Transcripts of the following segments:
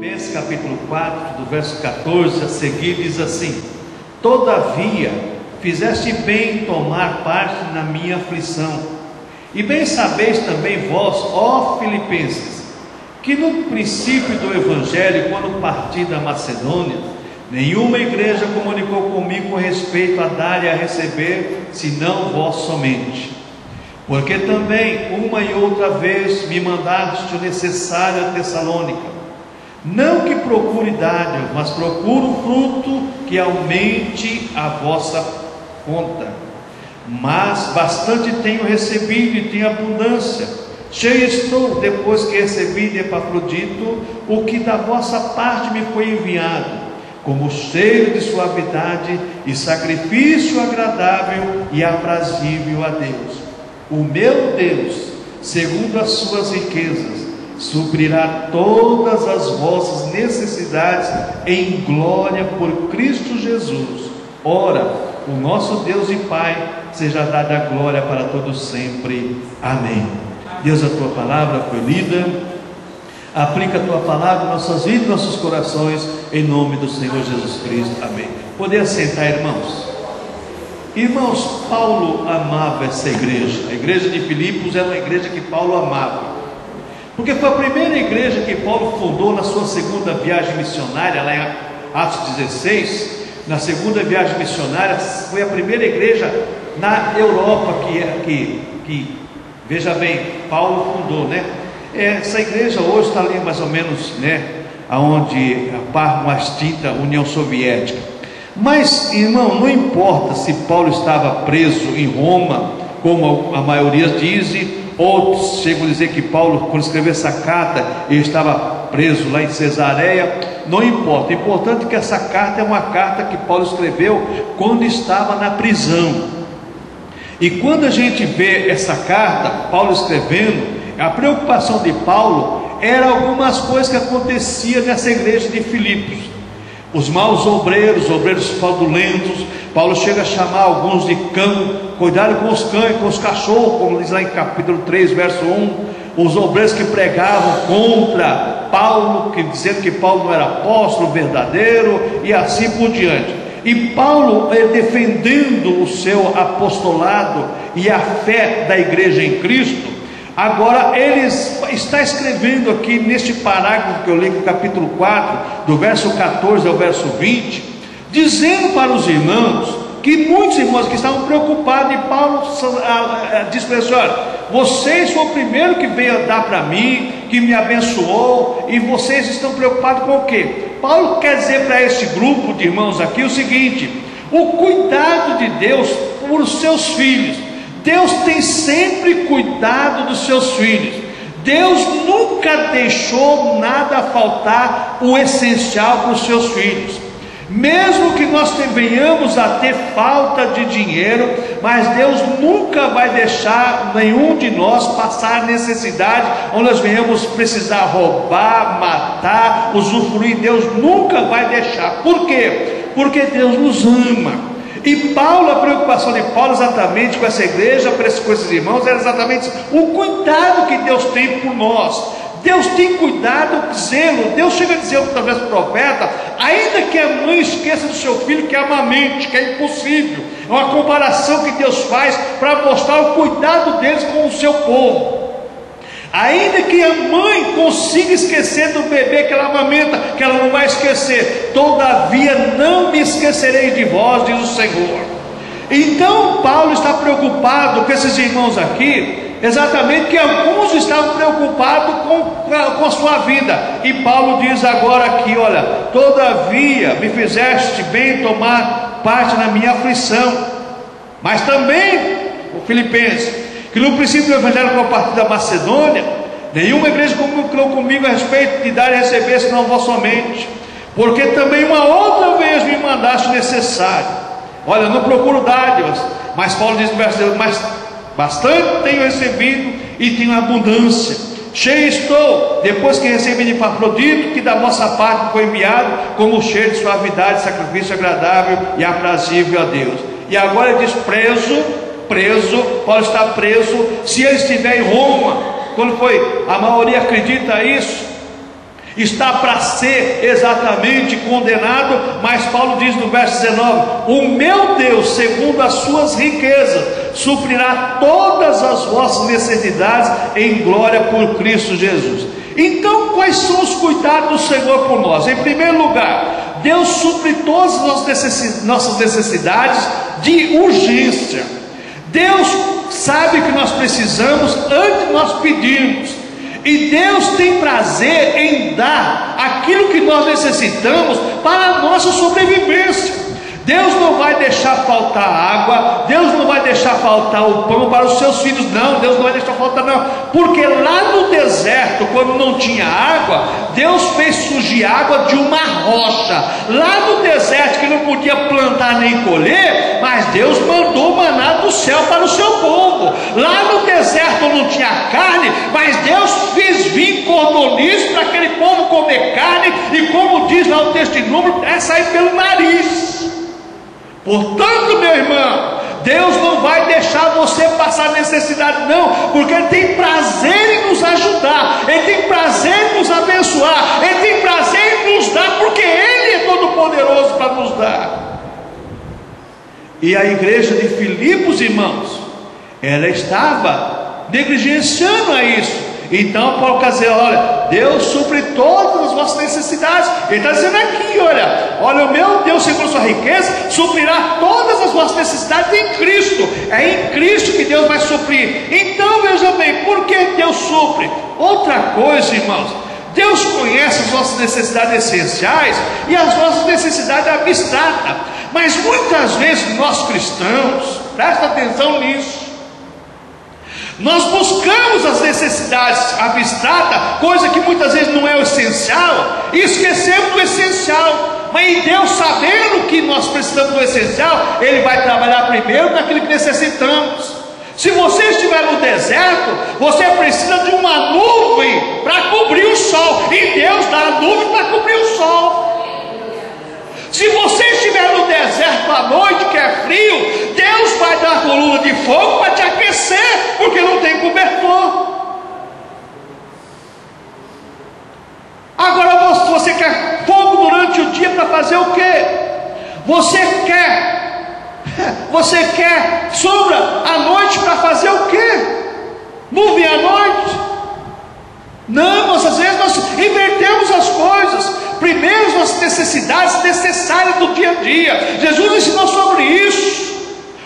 Filipenses capítulo 4, do verso 14 a seguir, diz assim: todavia fizeste bem em tomar parte na minha aflição, e bem sabeis também vós, ó Filipenses, que no princípio do Evangelho, quando parti da Macedônia, nenhuma igreja comunicou comigo com respeito a dar e a receber, senão vós somente. Porque também uma e outra vez me mandaste o necessário a Tessalônica. Não que procure dádiva, mas procuro um fruto que aumente a vossa conta. Mas bastante tenho recebido e tenho abundância. Cheio estou, depois que recebi de Epafrodito o que da vossa parte me foi enviado, como cheiro de suavidade e sacrifício agradável e aprazível a Deus. O meu Deus, segundo as suas riquezas, suprirá todas as vossas necessidades em glória por Cristo Jesus. Ora, o nosso Deus e Pai, seja dada a glória para todos sempre. Amém. Deus, a tua palavra foi lida, aplica a tua palavra em nossas vidas, em nossos corações, em nome do Senhor Jesus Cristo. Amém. Poder assentar, irmãos. Irmãos, Paulo amava essa igreja. A igreja de Filipos era uma igreja que Paulo amava, porque foi a primeira igreja que Paulo fundou na sua segunda viagem missionária, lá em Atos 16. Na segunda viagem missionária, foi a primeira igreja na Europa que veja bem, Paulo fundou, né? Essa igreja hoje está ali mais ou menos, né, aonde a par mais extinta União Soviética. Mas, irmão, não importa se Paulo estava preso em Roma, como a maioria diz. Outros chegam a dizer que Paulo, quando escreveu essa carta, ele estava preso lá em Cesareia. Não importa, o importante é que essa carta é uma carta que Paulo escreveu quando estava na prisão. E quando a gente vê essa carta, Paulo escrevendo, a preocupação de Paulo era algumas coisas que aconteciam nessa igreja de Filipos. Os maus obreiros fraudulentos. Paulo chega a chamar alguns de cão. Cuidado com os cães, com os cachorros, como diz lá em capítulo 3, verso 1. Os obreiros que pregavam contra Paulo, dizendo que Paulo não era apóstolo verdadeiro, e assim por diante. E Paulo, defendendo o seu apostolado e a fé da igreja em Cristo, agora ele está escrevendo aqui neste parágrafo que eu li no capítulo 4, do verso 14 ao verso 20, dizendo para os irmãos, que muitos irmãos que estavam preocupados, e Paulo diz para eles: olha, vocês foram o primeiro que veio dar para mim, que me abençoou, e vocês estão preocupados com o quê? Paulo quer dizer para este grupo de irmãos aqui o seguinte: o cuidado de Deus por os seus filhos. Deus tem sempre cuidado dos seus filhos. Deus nunca deixou nada faltar, o essencial para os seus filhos. Mesmo que nós venhamos a ter falta de dinheiro, mas Deus nunca vai deixar nenhum de nós passar necessidade, onde nós venhamos precisar roubar, matar, usufruir. Deus nunca vai deixar. Por quê? Porque Deus nos ama. E Paulo, a preocupação de Paulo exatamente com essa igreja, com esses irmãos, era exatamente o cuidado que Deus tem por nós. Deus tem cuidado, zelo. Deus chega a dizer através do profeta: ainda que a mãe esqueça do seu filho, que amamente, que é impossível. É uma comparação que Deus faz para mostrar o cuidado deles com o seu povo. Ainda que a mãe consiga esquecer do bebê que ela amamenta, que ela não vai esquecer, todavia não me esquecerei de vós, diz o Senhor. Então Paulo está preocupado com esses irmãos aqui, exatamente que alguns estavam preocupados com a sua vida. E Paulo diz agora aqui: olha, todavia me fizeste bem tomar parte na minha aflição. Mas também, o Filipenses, que no princípio do Evangelho, com a partir da Macedônia, nenhuma igreja comunicou comigo a respeito de dar e receber, senão vós somente. Porque também uma outra vez me mandaste necessário. Olha, não procuro dádivas, mas Paulo diz no verso 2: mas bastante tenho recebido e tenho abundância. Cheio estou, depois que recebi de Epafrodito, que da vossa parte foi enviado, como cheio de suavidade, sacrifício agradável e aprazível a Deus. E agora ele diz: preso, Paulo está preso. Se ele estiver em Roma, quando foi, a maioria acredita isso. está para ser exatamente condenado, mas Paulo diz no verso 19: o meu Deus, segundo as suas riquezas, suprirá todas as vossas necessidades em glória por Cristo Jesus. Então, quais são os cuidados do Senhor por nós? Em primeiro lugar, Deus supre todas as nossas necessidades de urgência. Deus sabe que nós precisamos antes de nós pedirmos, e Deus tem prazer em dar aquilo que nós necessitamos para a nossa sobrevivência. Deus não vai deixar faltar água, Deus não vai deixar faltar o pão para os seus filhos, não. Deus não vai deixar faltar, não, porque lá no deserto, quando não tinha água, Deus fez surgir água de uma rocha. Lá no deserto, que não podia plantar nem colher, mas Deus mandou maná do céu para o seu povo. Lá no deserto não tinha carne, mas Deus fez vir cordoniz para aquele povo comer carne, e como diz lá o texto de Números, é sair pelo nariz. Portanto, meu irmão, Deus não vai deixar você passar necessidade, não, porque Ele tem prazer em nos ajudar, Ele tem prazer em nos abençoar, Ele tem prazer em nos dar, porque Ele é todo poderoso para nos dar. E a igreja de Filipos, irmãos, ela estava negligenciando a isso. Então Paulo quer dizer: olha, Deus supre todas as vossas necessidades. Ele está dizendo aqui: olha, o meu Deus, segundo a sua riqueza, suprirá todas as vossas necessidades em Cristo. É em Cristo que Deus vai suprir. Então veja bem, por que Deus supre? Outra coisa, irmãos, Deus conhece as nossas necessidades essenciais e as nossas necessidades abstratas. Mas muitas vezes nós cristãos, presta atenção nisso, nós buscamos as necessidades abstratas, coisa que muitas vezes não é o essencial, e esquecemos do essencial. Mas Deus, sabendo que nós precisamos do essencial, Ele vai trabalhar primeiro naquilo que necessitamos. Se você estiver no deserto, você precisa de uma nuvem para cobrir o sol, e Deus dá a nuvem para cobrir o sol. Se você estiver no deserto à noite, que é frio, Deus vai dar coluna de fogo para te aquecer, porque não tem cobertor. Agora você quer fogo durante o dia para fazer o quê? Você quer sombra à noite para fazer o quê? Nuvem à noite? Não, às vezes nós invertemos as coisas. Primeiro as nossas necessidades necessárias do dia a dia. Jesus ensinou sobre isso.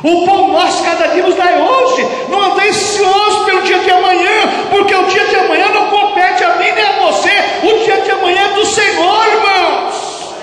O pão nosso cada dia nos dai hoje. Não andei ansioso pelo dia de amanhã, porque o dia de amanhã não compete a mim nem a você. O dia de amanhã é do Senhor, irmãos.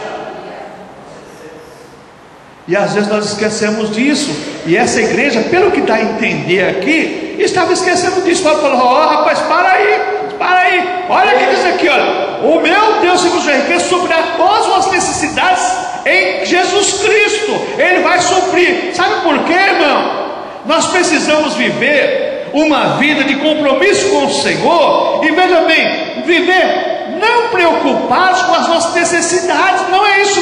E às vezes nós esquecemos disso. E essa igreja, pelo que dá a entender aqui, estava esquecendo disso. Paulo falou: rapaz, para aí, olha o que diz aqui, olha: o meu Deus, segundo a sua riqueza, suprirá todas as vossas necessidades em Jesus Cristo. Ele vai suprir. Sabe por quê, irmão? Nós precisamos viver uma vida de compromisso com o Senhor. E veja bem, viver não preocupados com as nossas necessidades. Não é isso,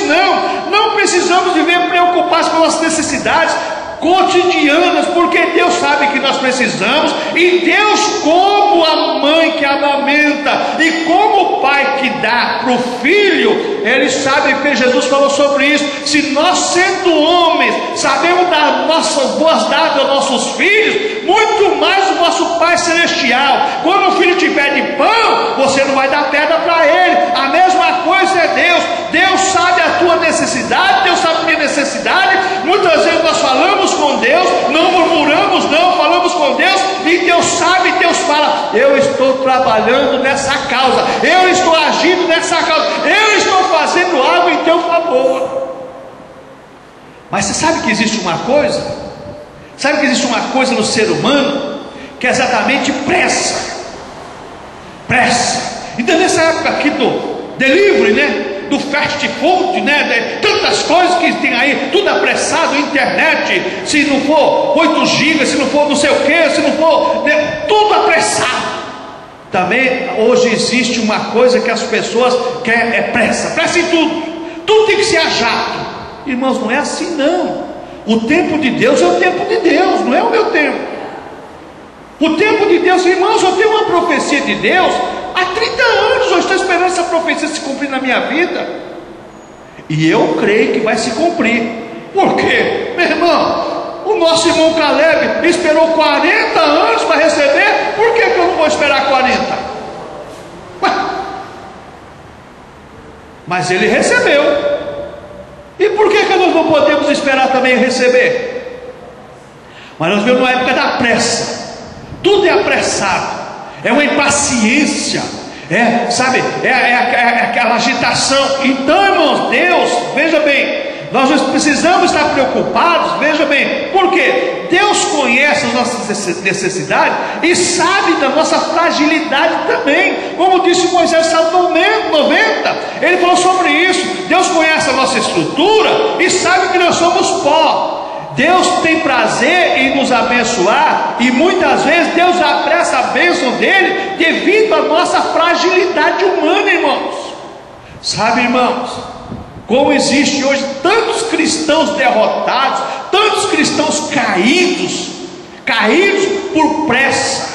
não precisamos viver preocupados com as nossas necessidades cotidianas, porque Deus sabe que nós precisamos, e Deus, como a mãe que amamenta e como o pai que dá para o filho, Ele sabe, que Jesus falou sobre isso. Se nós, sendo homens, sabemos dar nossas boas dádivas aos nossos filhos, muito mais o nosso Pai Celestial. Quando o filho te pede pão, você não vai dar pedra para ele. A mesma coisa é Deus. Deus sabe a tua necessidade, Deus sabe a minha necessidade. Muitas vezes nós falamos com Deus, não murmuramos, não, falamos com Deus, e Deus sabe, Deus fala: eu estou trabalhando nessa causa, eu estou agindo nessa causa, eu estou fazendo algo em teu favor. Mas você sabe que existe uma coisa? Sabe que existe uma coisa no ser humano que é exatamente pressa. Então nessa época aqui do delivery, né, do fast food, né, tantas coisas que tem aí, tudo apressado, internet, se não for 8 GB, se não for não sei o que, se não for, né, tudo apressado. Também hoje existe uma coisa que as pessoas querem, é pressa em tudo tem que ser achado. Irmãos, não é assim não. O tempo de Deus é o tempo de Deus, não é o meu tempo. O tempo de Deus, irmãos, eu tenho uma profecia de Deus há 30 anos, eu estou esperando essa profecia se cumprir na minha vida? E eu creio que vai se cumprir. Por quê? Meu irmão, o nosso irmão Caleb esperou 40 anos para receber. Por que eu não vou esperar 40? Ué? Mas ele recebeu. E por que nós não podemos esperar também receber? Mas nós vivemos uma época da pressa. Tudo é apressado. É uma impaciência. É aquela agitação. Então, irmãos, Deus, veja bem, nós precisamos estar preocupados, veja bem, porque Deus conhece as nossas necessidades e sabe da nossa fragilidade também, como disse Moisés, Salmo 90, ele falou sobre isso. Deus conhece a nossa estrutura e sabe que nós somos pó. Deus tem prazer em nos abençoar, e muitas vezes Deus apressa a bênção dele devido à nossa fragilidade humana, irmãos. Sabe, irmãos, como existe hoje tantos cristãos derrotados, tantos cristãos caídos por pressa,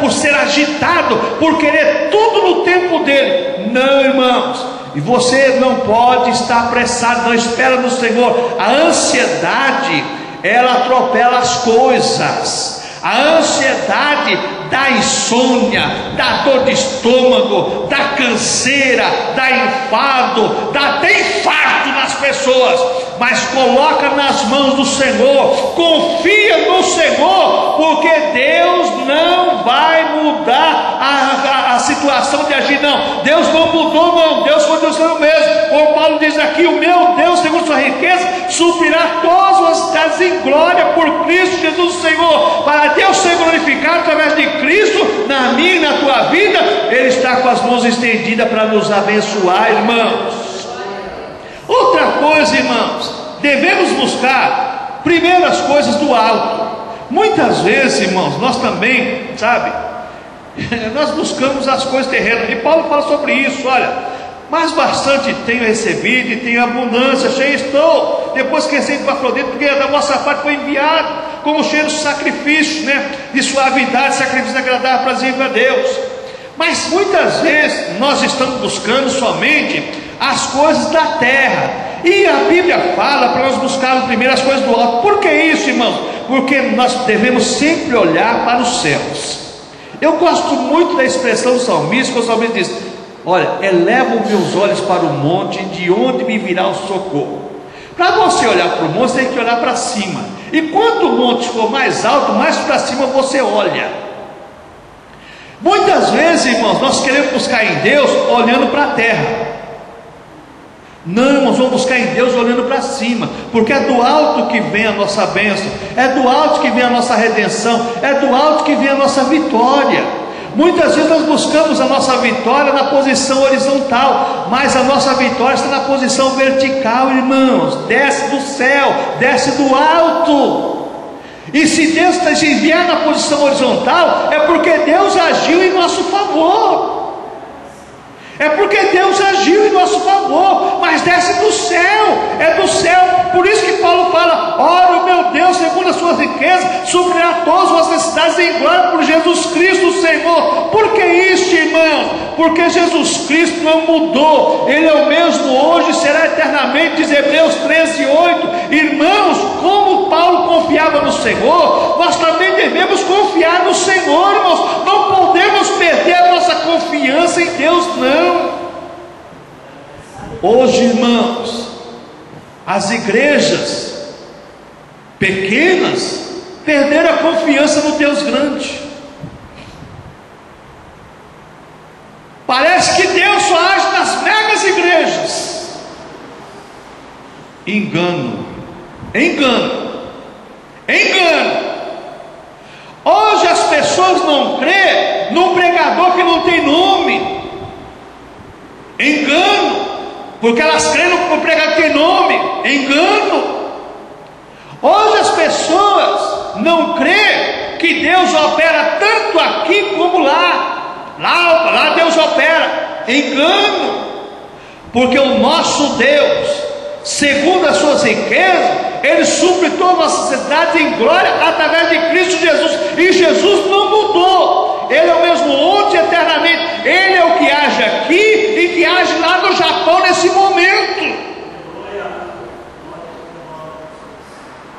por ser agitado, por querer tudo no tempo dele. Não, irmãos, e você não pode estar apressado, não espera no Senhor. A ansiedade, ela atropela as coisas. A ansiedade dá insônia, dá dor de estômago, dá canseira, dá enfado, dá até infarto nas pessoas. Mas coloca nas mãos do Senhor, confia no Senhor, porque Deus não vai mudar a situação de agir, não. Deus não mudou, não. Deus continua o mesmo. Como Paulo diz aqui: o meu Deus, segundo sua riqueza, suprirá todas as necessidades em glória por Cristo Jesus o Senhor. Para Deus ser glorificado através de Cristo na minha e na tua vida, Ele está com as mãos estendidas para nos abençoar, irmãos. Outra coisa, irmãos, devemos buscar primeiro as coisas do alto. Muitas vezes, irmãos, nós também, nós buscamos as coisas terrenas, e Paulo fala sobre isso. Olha, mas bastante tenho recebido e tenho abundância, cheio estou, depois que recebi para Afrodite, porque da vossa parte foi enviado como cheiro de sacrifício, de suavidade, sacrifício agradável, prazer a Deus. Mas muitas vezes nós estamos buscando somente as coisas da terra, e a Bíblia fala para nós buscarmos primeiro as coisas do alto. Por que isso, irmãos? Porque nós devemos sempre olhar para os céus. Eu gosto muito da expressão do salmista, que o salmista diz: olha, elevo meus olhos para o monte, de onde me virá o socorro. Para você olhar para o monte, você tem que olhar para cima, e quanto o monte for mais alto, mais para cima você olha. Muitas vezes, irmãos, nós queremos buscar em Deus olhando para a terra. Não, nós vamos buscar em Deus olhando para cima, porque é do alto que vem a nossa bênção, é do alto que vem a nossa redenção, é do alto que vem a nossa vitória. Muitas vezes nós buscamos a nossa vitória na posição horizontal, mas a nossa vitória está na posição vertical, irmãos. Desce do céu, desce do alto. E se Deus vier na posição horizontal, é porque Deus agiu em nosso favor. É porque Deus agiu em nosso favor, mas desce do céu, é do céu. Por isso que Paulo fala: ora, o meu Deus, segundo as suas riquezas, suprirá todas as necessidades em glória por Jesus Cristo o Senhor. Por que isso, irmão? Porque Jesus Cristo não mudou, Ele é o mesmo hoje, será eternamente, diz Hebreus 13:8. Irmãos, como Paulo confiava no Senhor, nós também devemos confiar no Senhor, irmãos. Não podemos perder a nossa confiança em Deus, não. Hoje, irmãos, as igrejas pequenas perderam a confiança no Deus grande. Parece que Deus só age nas megas igrejas. Engano. Hoje as pessoas não crêem num pregador que não tem nome. Engano, porque elas creem no pregador que tem nome. Engano. Hoje as pessoas não creem que Deus opera tanto aqui como lá. Lá Deus opera. Engano. Porque o nosso Deus, segundo as suas riquezas, Ele supre todas as nossas necessidades em glória através de Cristo Jesus. E Jesus não mudou. Ele é o mesmo ontem, eternamente.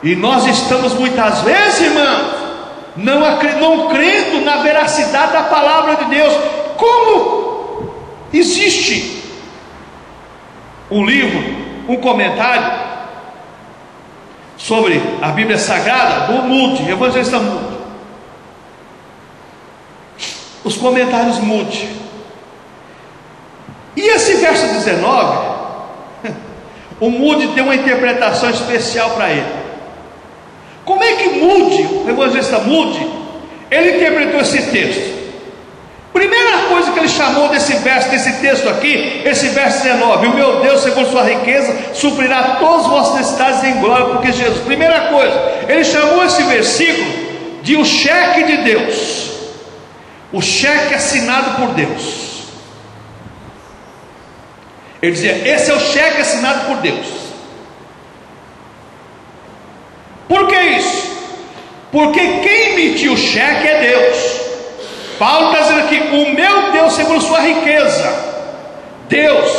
E nós estamos muitas vezes, irmãos, não crendo na veracidade da palavra de Deus. Como existe um livro, um comentário sobre a Bíblia Sagrada do Moody, evangelista Moody. Os comentários Moody. E esse verso 19, o Moody deu uma interpretação especial para ele. Como é que Moody, o evangelista Moody, ele interpretou esse texto? Primeira coisa que ele chamou desse texto aqui, esse verso 19: o meu Deus, segundo sua riqueza, suprirá todas as vossas necessidades em glória, porque Jesus. Primeira coisa, ele chamou esse versículo de o cheque de Deus, o cheque assinado por Deus. Ele dizia: esse é o cheque assinado por Deus. Por que isso? Porque quem emitiu o cheque é Deus. Paulo está dizendo aqui: o meu Deus, segundo sua riqueza. Deus,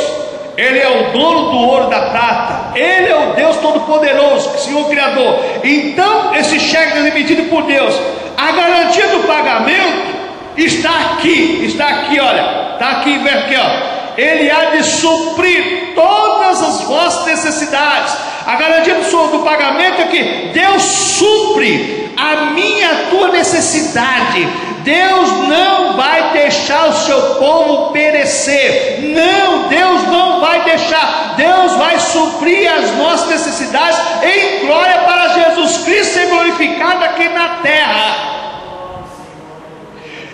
Ele é o dono do ouro e da prata, Ele é o Deus Todo-Poderoso, Senhor Criador. Então esse cheque é emitido por Deus. A garantia do pagamento está aqui, olha, está aqui, ó. Ele há de suprir todas as vossas necessidades. A garantia do pagamento é que Deus supre a minha, a tua necessidade. Deus não vai deixar o seu povo perecer. Não, Deus não vai deixar. Deus vai suprir as nossas necessidades em glória, para Jesus Cristo ser glorificado aqui na terra.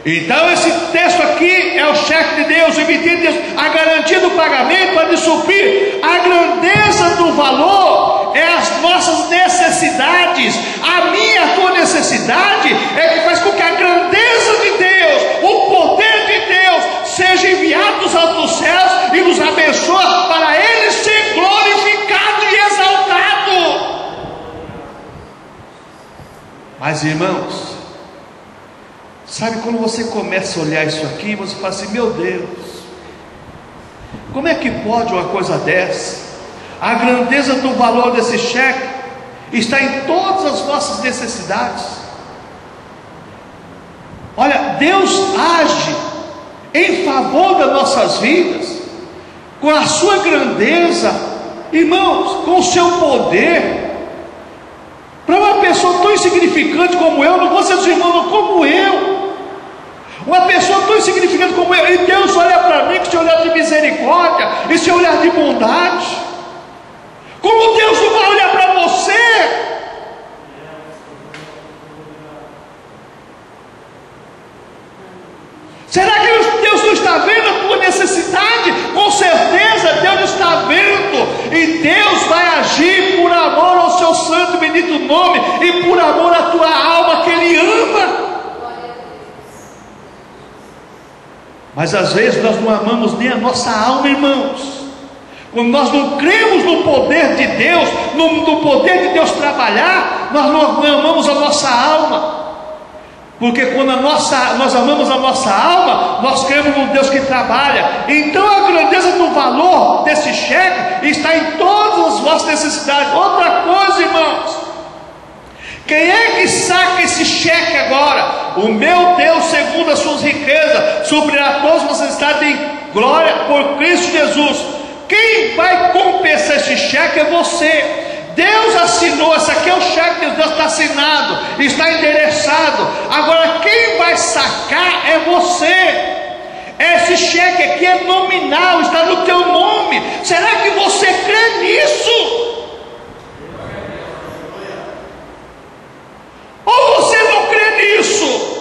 Então esse texto aqui é o cheque de Deus, emitido de Deus. A garantia do pagamento para de suprir a grandeza do valor é as nossas necessidades. A minha, a tua necessidade é que faz com que a grandeza de Deus, o poder de Deus, seja enviado dos altos céus e nos abençoa, para Ele ser glorificado e exaltado. Mas, irmãos, sabe quando você começa a olhar isso aqui, você fala assim: meu Deus, como é que pode uma coisa dessa? A grandeza do valor desse cheque está em todas as nossas necessidades. Olha, Deus age em favor das nossas vidas, com a sua grandeza, irmãos, com o seu poder. Para uma pessoa tão insignificante como eu, não vou ser dos irmãos como eu, uma pessoa tão insignificante como eu, e Deus olha para mim com esse olhar de misericórdia, esse olhar de bondade. Como Deus não vai olhar para você? Será que Deus não está vendo a tua necessidade? Com certeza Deus está vendo, e Deus vai agir por amor ao seu santo e bendito nome, e por amor à tua alma que Ele ama. Mas às vezes nós não amamos nem a nossa alma, irmãos. Quando nós não cremos no poder de Deus, no poder de Deus trabalhar, nós não amamos a nossa alma. Porque quando nós amamos a nossa alma, nós cremos no Deus que trabalha. Então a grandeza do valor desse cheque está em todas as vossas necessidades. Outra coisa, irmãos, quem é que saca esse cheque agora? O meu Deus, segundo as suas riquezas, suprirá todas as vossas necessidades em glória por Cristo Jesus. Quem vai compensar esse cheque é você. Deus assinou, esse aqui é o cheque de Deus, está assinado, está endereçado. Agora quem vai sacar é você. Esse cheque aqui é nominal, está no teu nome. Será que você crê nisso? Ou você não crê nisso?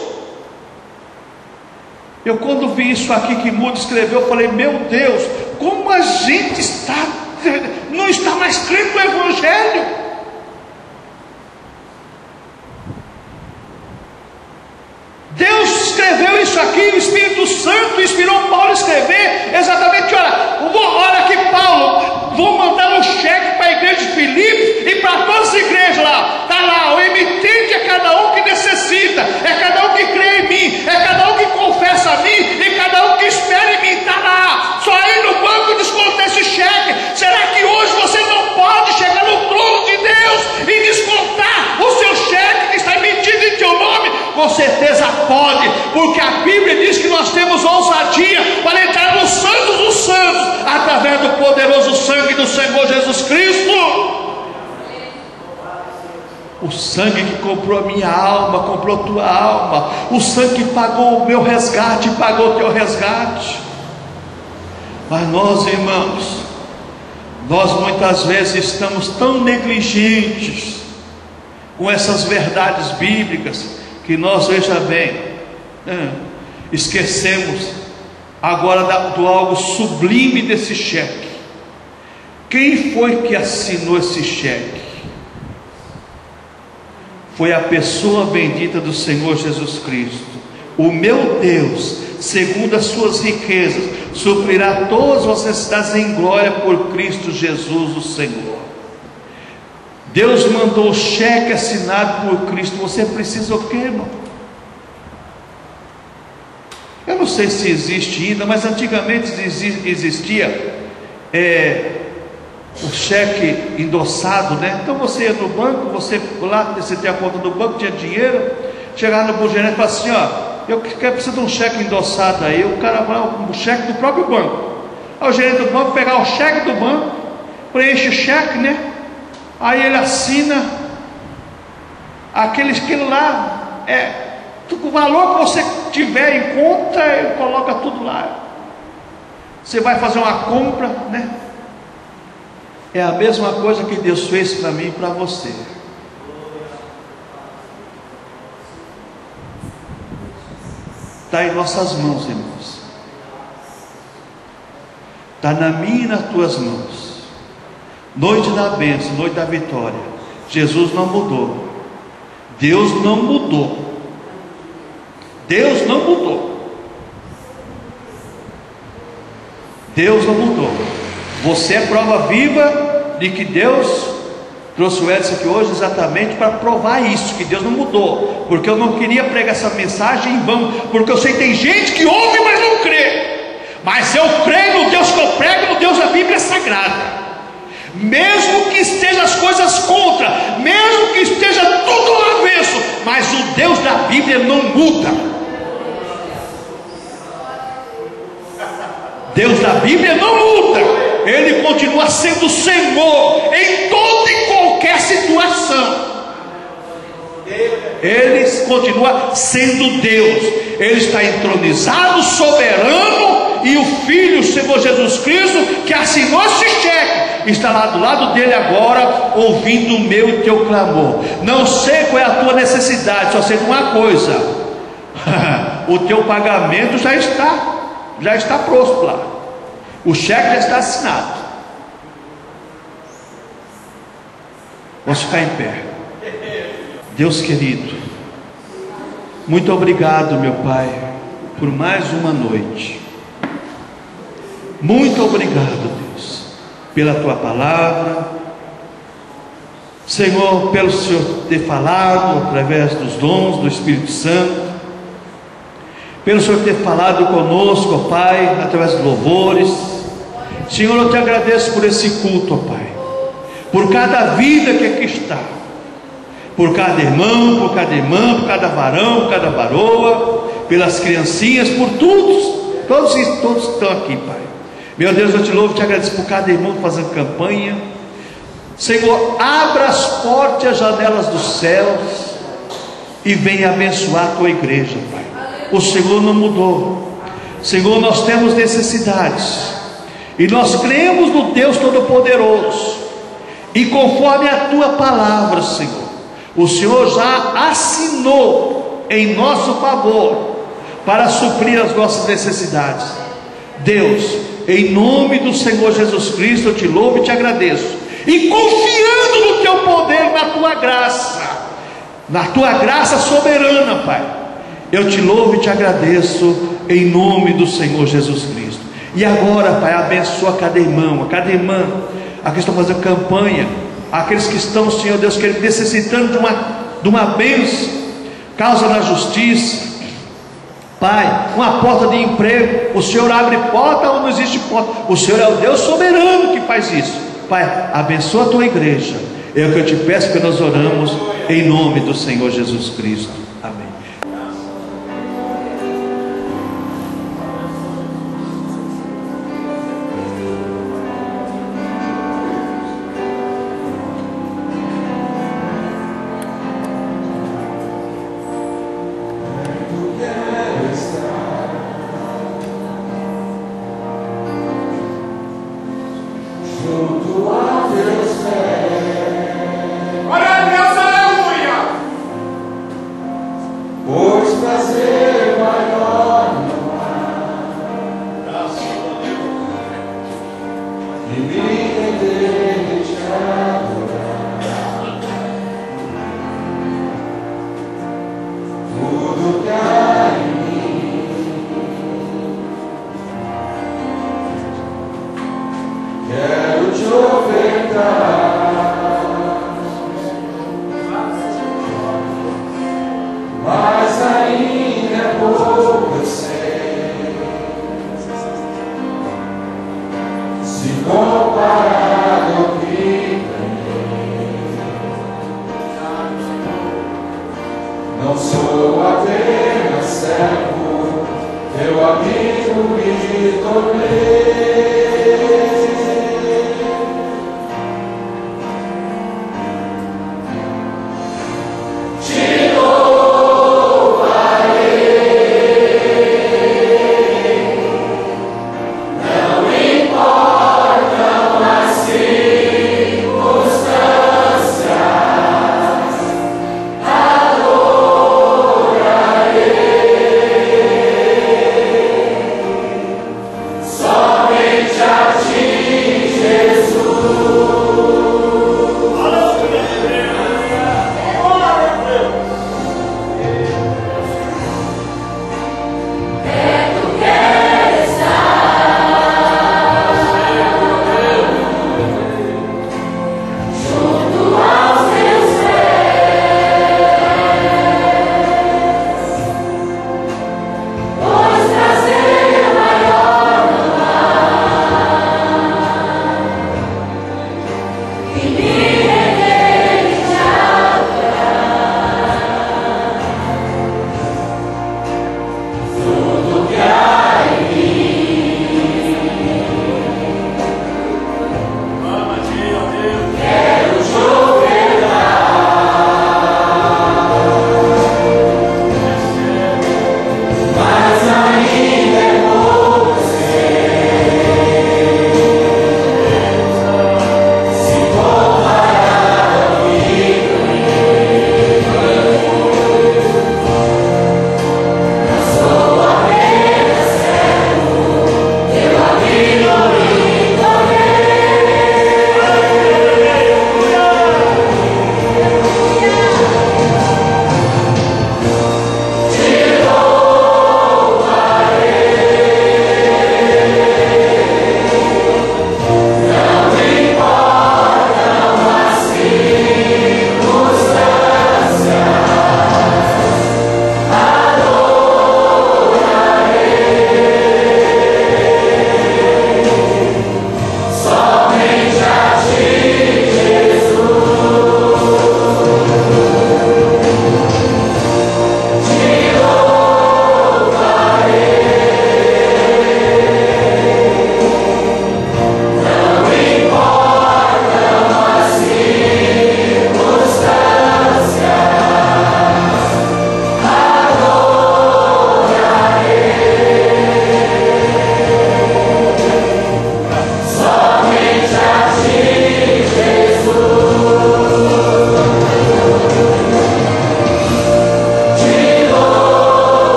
Eu quando vi isso aqui que Moody escreveu, eu falei: meu Deus, como a gente não está mais crendo no Evangelho. Deus escreveu isso aqui, o Espírito Santo inspirou Paulo a escrever exatamente. Olha aqui, Paulo, vou mandar um cheque para a igreja de Filipos e para todas as igrejas lá. Está lá, o emitente é cada um que necessita, é cada um que crê em mim, é cada um que confessa a mim, e cada um que espera em mim. Está lá, só ir no banco descontar esse cheque. Será que hoje você não pode chegar no trono de Deus e descontar Senhor Jesus Cristo. O sangue que comprou a minha alma, comprou a tua alma. O sangue que pagou o meu resgate, pagou o teu resgate. Mas nós, irmãos, nós muitas vezes estamos tão negligentes com essas verdades bíblicas, que nós, veja bem, esquecemos agora do algo sublime desse cheque. Quem foi que assinou esse cheque? Foi a pessoa bendita do Senhor Jesus Cristo. O meu Deus, segundo as suas riquezas, suprirá todas as necessidades em glória por Cristo Jesus o Senhor. Deus mandou o cheque assinado por Cristo. Você precisa o quê, irmão? Eu não sei se existe ainda, mas antigamente existia o cheque endossado, né? Então você ia no banco, você tem a conta do banco, tinha dinheiro, chegava no gerente e falava assim: ó, eu preciso de um cheque endossado aí. O cara vai, o cheque do próprio banco. Aí o gerente do banco pegar o cheque do banco, preenche o cheque, né? Aí ele assina aquilo lá, o valor que você tiver em conta, ele coloca tudo lá. Você vai fazer uma compra, né? É a mesma coisa que Deus fez para mim e para você. Está em nossas mãos, irmãos. Está na minha e nas tuas mãos. Noite da bênção, noite da vitória. Jesus não mudou. Deus não mudou. Deus não mudou. Deus não mudou. Você é prova viva de que Deus trouxe o Edson aqui hoje exatamente para provar isso, que Deus não mudou. Porque eu não queria pregar essa mensagem em vão, porque eu sei que tem gente que ouve, mas não crê. Mas eu creio no Deus que eu prego, no Deus da Bíblia Sagrada. Mesmo que estejam as coisas contra, mesmo que esteja tudo ao avesso, mas o Deus da Bíblia não muda. Deus da Bíblia não muda. Ele continua sendo Senhor em toda e qualquer situação. Ele continua sendo Deus. Ele está entronizado, soberano, e o Filho, o Senhor Jesus Cristo, que assinou esse cheque, está lá do lado dele agora, ouvindo o meu e teu clamor. Não sei qual é a tua necessidade, só sei de uma coisa: o teu pagamento já está pronto lá. O cheque já está assinado. Vamos ficar em pé. Deus querido, muito obrigado, meu Pai, por mais uma noite. Muito obrigado, Deus, pela tua palavra, Senhor, pelo Senhor ter falado através dos dons do Espírito Santo, pelo Senhor ter falado conosco, ó Pai, através dos louvores. Senhor, eu te agradeço por esse culto, ó Pai, por cada vida que aqui está, por cada irmão, por cada irmã, por cada varão, por cada varoa, pelas criancinhas, por todos que estão aqui, Pai. Meu Deus, eu te louvo e te agradeço por cada irmão fazendo campanha. Senhor, abra as portas e as janelas dos céus e venha abençoar a tua igreja, Pai. O Senhor não mudou. Senhor, nós temos necessidades e nós cremos no Deus Todo-Poderoso, e conforme a tua palavra, Senhor, o Senhor já assinou em nosso favor para suprir as nossas necessidades. Deus, em nome do Senhor Jesus Cristo, eu te louvo e te agradeço, e confiando no teu poder, na tua graça soberana, Pai, eu te louvo e te agradeço em nome do Senhor Jesus Cristo. E agora, Pai, abençoa cada irmão, cada irmã, aqueles que estão fazendo campanha, aqueles que estão, Senhor Deus, necessitando de uma bênção, causa na justiça, Pai, uma porta de emprego. O Senhor abre porta onde não existe porta. O Senhor é o Deus soberano que faz isso. Pai, abençoa a tua igreja. É o que eu te peço, que nós oramos em nome do Senhor Jesus Cristo. Amém. e me render te adorar. Tudo que há em mim quero te ofertar. Mas ainda é pouco, eu sei, se comparado ao que ganhei. Não sou apenas servo, teu amigo me tornei. Somente a ti, Jesus.